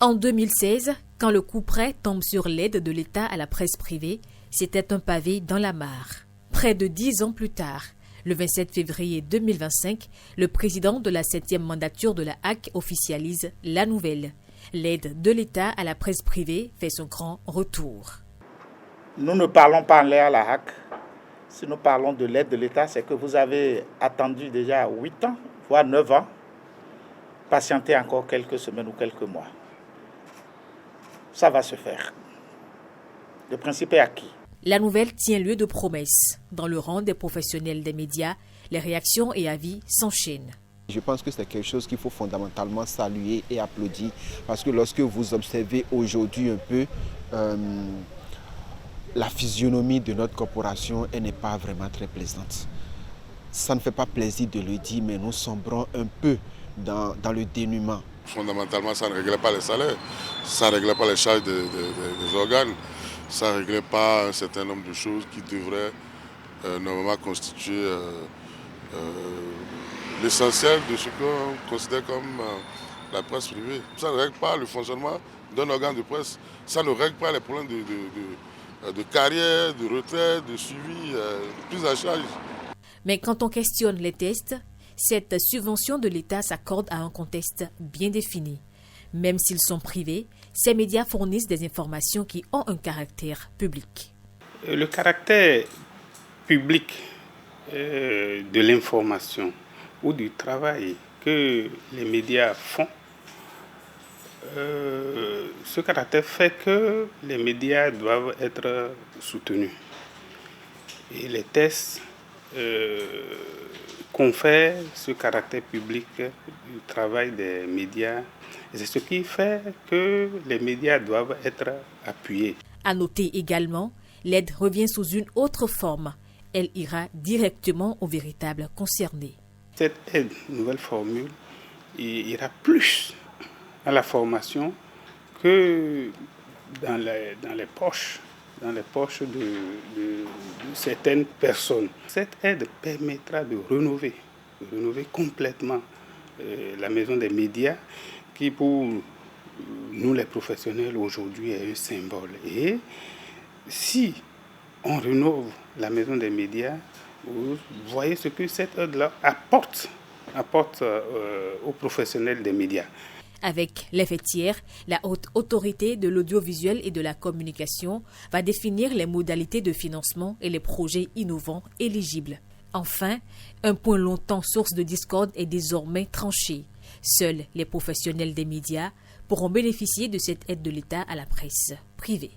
En 2016, quand le couperet tombe sur l'aide de l'État à la presse privée, c'était un pavé dans la mare. Près de 10 ans plus tard, le 27 février 2025, le président de la 7e mandature de la HAC officialise la nouvelle. L'aide de l'État à la presse privée fait son grand retour. Nous ne parlons pas en l'air à la HAC. Si nous parlons de l'aide de l'État, c'est que vous avez attendu déjà 8 ans, voire 9 ans. Patientez encore quelques semaines ou quelques mois. Ça va se faire. Le principe est acquis. La nouvelle tient lieu de promesses. Dans le rang des professionnels des médias, les réactions et avis s'enchaînent. Je pense que c'est quelque chose qu'il faut fondamentalement saluer et applaudir parce que lorsque vous observez aujourd'hui un peu la physionomie de notre corporation, elle n'est pas vraiment très plaisante. Ça ne fait pas plaisir de le dire, mais nous sombrons un peu dans le dénuement. Fondamentalement, ça ne réglait pas les salaires, ça ne réglait pas les charges des organes, ça ne réglait pas un certain nombre de choses qui devraient normalement constituer l'essentiel de ce qu'on considère comme la presse privée. Ça ne règle pas le fonctionnement d'un organe de presse, ça ne règle pas les problèmes de carrière, de retraite, de suivi, de prise en charge. Mais quand on questionne les tests, cette subvention de l'État s'accorde à un contexte bien défini. Même s'ils sont privés, ces médias fournissent des informations qui ont un caractère public. Le caractère public de l'information ou du travail que les médias font, ce caractère fait que les médias doivent être soutenus. Et les tests confèrent ce caractère public du travail des médias. Et c'est ce qui fait que les médias doivent être appuyés. À noter également, l'aide revient sous une autre forme. Elle ira directement aux véritables concernés. Cette aide, nouvelle formule, ira plus à la formation que dans les poches de certaines personnes. Cette aide permettra de rénover complètement la maison des médias qui pour nous les professionnels aujourd'hui est un symbole. Et si on rénove la maison des médias, vous voyez ce que cette aide-là apporte aux professionnels des médias. Avec l'effet tiers, la haute autorité de l'audiovisuel et de la communication va définir les modalités de financement et les projets innovants éligibles. Enfin, un point longtemps source de discorde est désormais tranché. Seuls les professionnels des médias pourront bénéficier de cette aide de l'État à la presse privée.